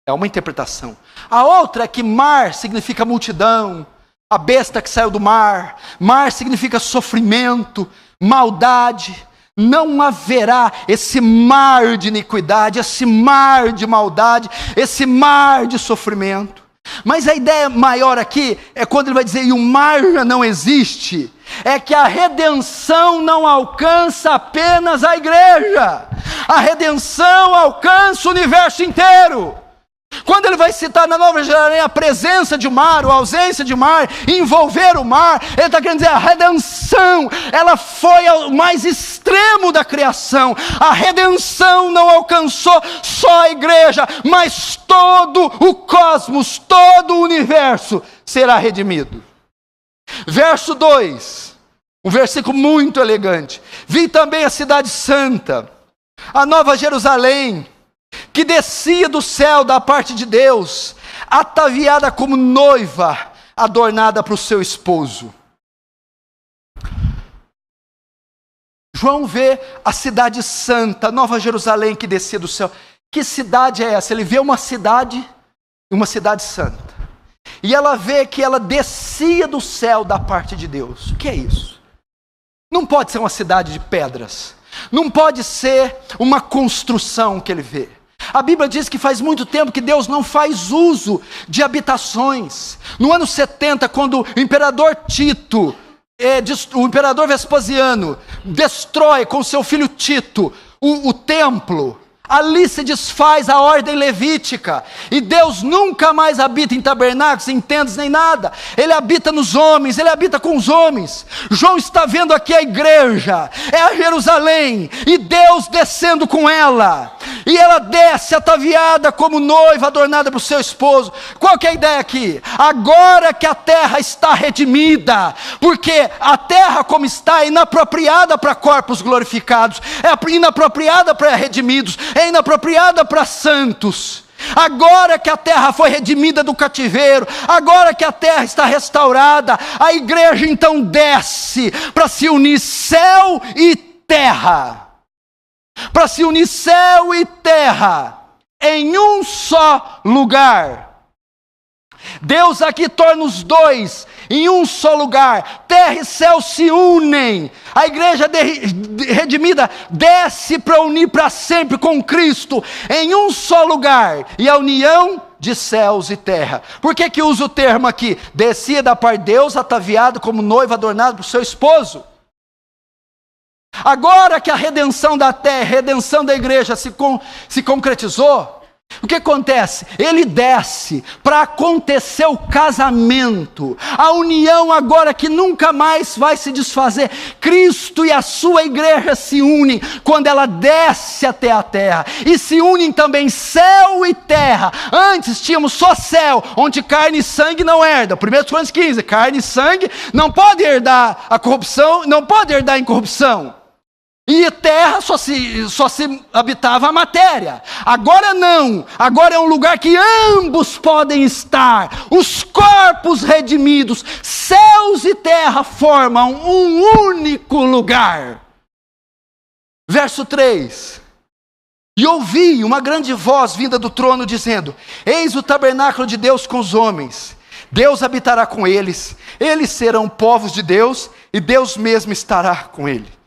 É uma interpretação. A outra é que mar significa multidão, a besta que saiu do mar. Mar significa sofrimento, maldade. Não haverá esse mar de iniquidade, esse mar de maldade, esse mar de sofrimento. Mas a ideia maior aqui é quando ele vai dizer: e o mar já não existe. É que a redenção não alcança apenas a igreja. A redenção alcança o universo inteiro. Quando ele vai citar na Nova Jerusalém a presença de mar, ou a ausência de mar, envolver o mar, ele está querendo dizer a redenção, ela foi ao mais extremo da criação. A redenção não alcançou só a igreja, mas todo o cosmos, todo o universo será redimido. Verso 2, um versículo muito elegante. Vi também a cidade santa, a Nova Jerusalém, que descia do céu da parte de Deus, ataviada como noiva, adornada para o seu esposo. João vê a cidade santa, Nova Jerusalém, que descia do céu. Que cidade é essa? Ele vê uma cidade santa. E ela vê que ela descia do céu da parte de Deus. O que é isso? Não pode ser uma cidade de pedras. Não pode ser uma construção que ele vê. A Bíblia diz que faz muito tempo que Deus não faz uso de habitações. No ano 70, quando o imperador Tito, o imperador Vespasiano, destrói com seu filho Tito o templo, ali se desfaz a ordem levítica, e Deus nunca mais habita em tabernáculos, em tendas, nem nada. Ele habita nos homens, ele habita com os homens. João está vendo aqui a igreja, é a Jerusalém, e Deus descendo com ela, e ela desce ataviada como noiva, adornada para o seu esposo. Qual que é a ideia aqui? Agora que a terra está redimida, porque a terra como está é inapropriada para corpos glorificados, é inapropriada para redimidos, é inapropriada para santos. Agora que a terra foi redimida do cativeiro, agora que a terra está restaurada, a igreja então desce para se unir céu e terra. Para se unir céu e terra em um só lugar. Deus aqui torna os dois em um só lugar. Terra e céu se unem. A igreja redimida desce para unir para sempre com Cristo em um só lugar. E a união de céus e terra. Por que usa o termo aqui? Descia da parte de Deus, ataviado como noiva adornado para o seu esposo. Agora que a redenção da terra, a redenção da igreja se concretizou, o que acontece? Ele desce para acontecer o casamento, a união agora que nunca mais vai se desfazer. Cristo e a sua igreja se unem quando ela desce até a terra, e se unem também céu e terra. Antes tínhamos só céu, onde carne e sangue não herdam. 1 Coríntios 15, carne e sangue não pode herdar a corrupção, não pode herdar a incorrupção. E terra só se habitava a matéria. Agora não. Agora é um lugar que ambos podem estar. Os corpos redimidos, céus e terra formam um único lugar. Verso 3. E ouvi uma grande voz vinda do trono dizendo: eis o tabernáculo de Deus com os homens. Deus habitará com eles. Eles serão povos de Deus e Deus mesmo estará com eles.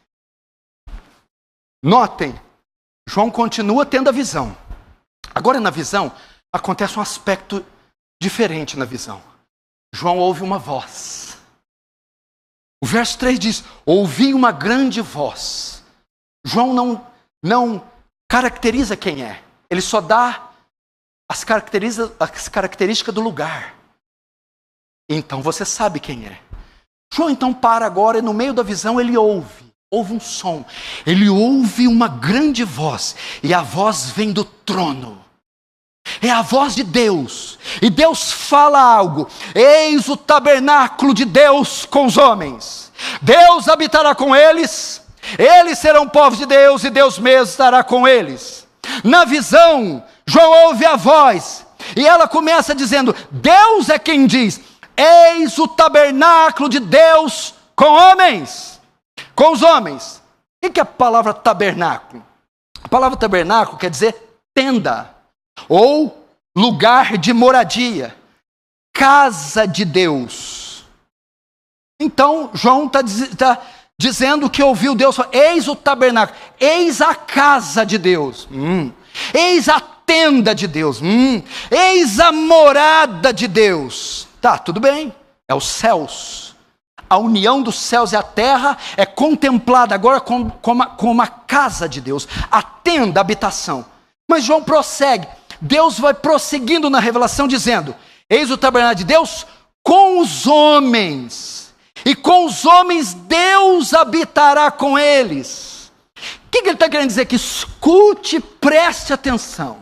Notem, João continua tendo a visão. Agora na visão, acontece um aspecto diferente na visão. João ouve uma voz. O verso 3 diz: ouvi uma grande voz. João não caracteriza quem é. Ele só dá as características do lugar. Então você sabe quem é. João então para agora e no meio da visão ele ouve um som, ele ouve uma grande voz, e a voz vem do trono, é a voz de Deus, e Deus fala algo: eis o tabernáculo de Deus com os homens, Deus habitará com eles, eles serão povos de Deus, e Deus mesmo estará com eles. Na visão, João ouve a voz, e ela começa dizendo: Deus é quem diz, eis o tabernáculo de Deus com homens. Com os homens. O que é a palavra tabernáculo? A palavra tabernáculo quer dizer tenda, ou lugar de moradia, casa de Deus. Então João está dizendo que ouviu Deus falar: eis o tabernáculo, eis a casa de Deus, eis a tenda de Deus, eis a morada de Deus. Tá, tudo bem, é os céus. A união dos céus e a terra é contemplada agora como a casa de Deus, a tenda, a habitação. Mas João prossegue: Deus vai prosseguindo na revelação dizendo: eis o tabernáculo de Deus com os homens, e com os homens Deus habitará com eles. O que ele está querendo dizer aqui? Escute, preste atenção.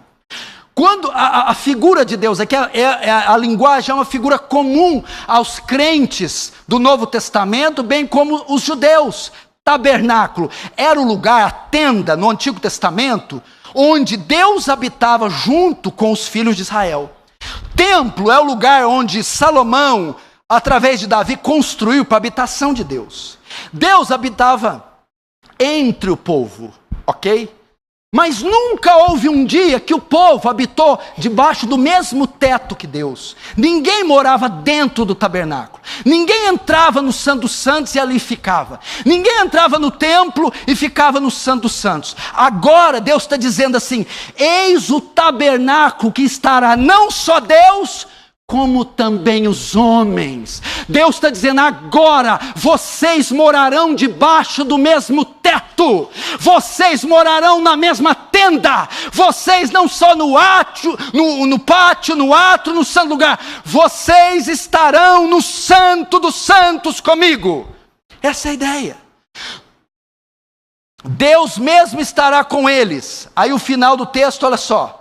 Quando a figura de Deus aqui, a linguagem é uma figura comum aos crentes do Novo Testamento, bem como os judeus. Tabernáculo era o lugar, a tenda no Antigo Testamento, onde Deus habitava junto com os filhos de Israel. Templo é o lugar onde Salomão, através de Davi, construiu para a habitação de Deus. Deus habitava entre o povo, ok? Mas nunca houve um dia que o povo habitou debaixo do mesmo teto que Deus. Ninguém morava dentro do tabernáculo. Ninguém entrava no Santo dos Santos e ali ficava. Ninguém entrava no templo e ficava no Santo dos Santos. Agora Deus está dizendo assim: eis o tabernáculo que estará não só Deus, como também os homens. Deus está dizendo: agora vocês morarão debaixo do mesmo teto, vocês morarão na mesma tenda, vocês não só no átrio, no pátio, no átrio, no santo lugar, vocês estarão no santo dos santos comigo. Essa é a ideia. Deus mesmo estará com eles. Aí o final do texto, olha só: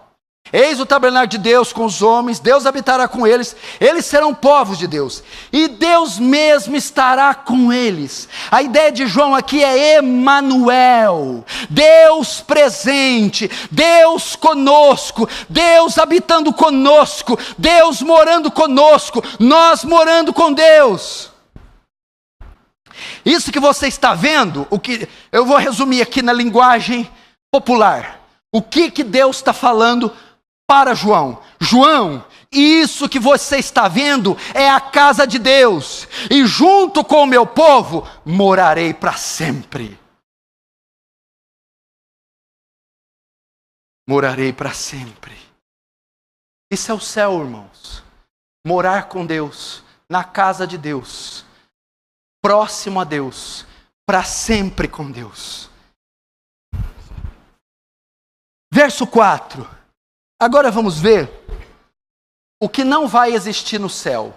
eis o tabernáculo de Deus com os homens, Deus habitará com eles, eles serão povos de Deus, e Deus mesmo estará com eles. A ideia de João aqui é Emanuel, Deus presente, Deus conosco, Deus habitando conosco, Deus morando conosco, nós morando com Deus. Isso que você está vendo, o que eu vou resumir aqui na linguagem popular. O que Deus está falando para João? João, isso que você está vendo é a casa de Deus, e junto com o meu povo morarei para sempre. Morarei para sempre. Isso é o céu, irmãos. Morar com Deus, na casa de Deus, próximo a Deus, para sempre com Deus. Verso 4. Agora vamos ver o que não vai existir no céu.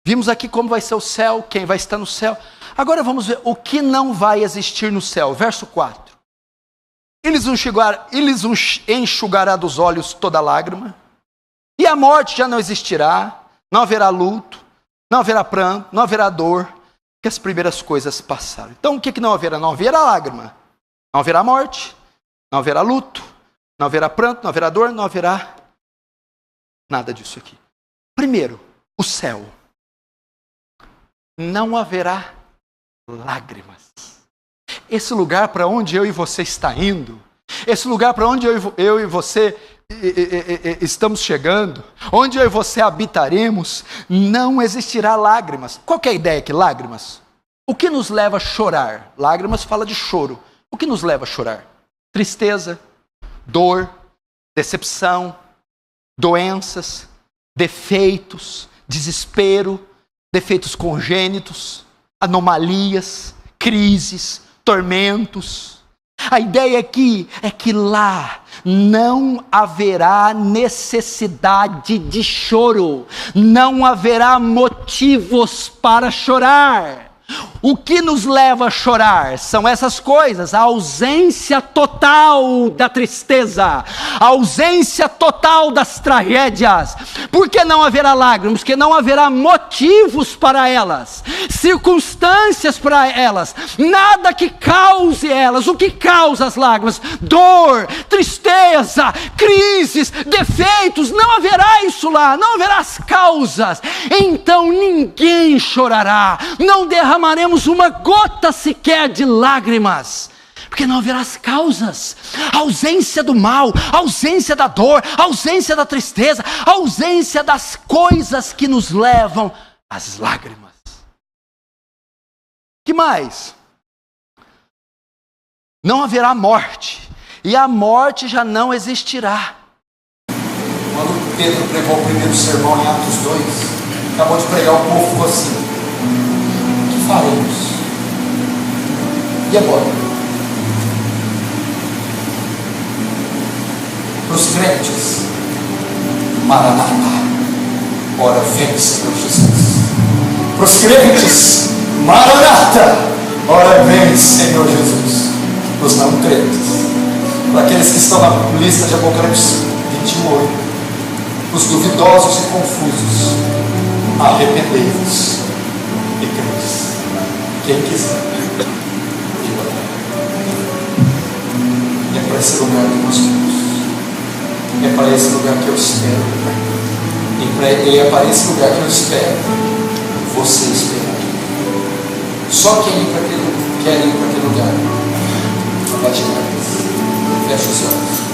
Vimos aqui como vai ser o céu, quem vai estar no céu. Agora vamos ver o que não vai existir no céu. Verso 4. Eles enxugará dos olhos toda lágrima, e a morte já não existirá, não haverá luto, não haverá pranto, não haverá dor, que as primeiras coisas passaram. Então o que não haverá? Não haverá lágrima, não haverá morte, não haverá luto, não haverá pranto, não haverá dor, não haverá nada disso aqui. Primeiro, o céu. Não haverá lágrimas. Esse lugar para onde eu e você está indo, esse lugar para onde eu e você estamos chegando, onde eu e você habitaremos, não existirá lágrimas. Qual que é a ideia aqui? Lágrimas. O que nos leva a chorar? Lágrimas fala de choro. O que nos leva a chorar? Tristeza, dor, decepção, doenças, defeitos, desespero, defeitos congênitos, anomalias, crises, tormentos. A ideia aqui é que lá não haverá necessidade de choro, não haverá motivos para chorar. O que nos leva a chorar são essas coisas: a ausência total da tristeza, a ausência total das tragédias. Por que não haverá lágrimas? Porque não haverá motivos para elas, circunstâncias para elas, nada que cause elas. O que causa as lágrimas? Dor, tristeza, crises, defeitos. Não haverá isso lá, não haverá as causas. Então ninguém chorará, não derramaremos uma gota sequer de lágrimas, porque não haverá as causas, a ausência do mal, a ausência da dor, a ausência da tristeza, a ausência das coisas que nos levam às lágrimas. Que mais? Não haverá morte, e a morte já não existirá. Quando Pedro pregou o primeiro sermão em Atos 2, acabou de pregar, o povo ficou assim: o que faremos? E agora? Para os crentes, Maranata. Ora vem, Senhor Jesus. Para os crentes, Maranata. Ora vem, Senhor Jesus. Para os não crentes, para aqueles que estão na lista de Apocalipse 28, para os duvidosos e confusos, arrependei-vos e crede. Quem quiser, diga lá. É para esse lugar que nós vamos. É para esse lugar que eu espero. E é para esse lugar que eu espero você esperar. Só quem quer ir para aquele lugar, bate a cabeça, fecha os olhos.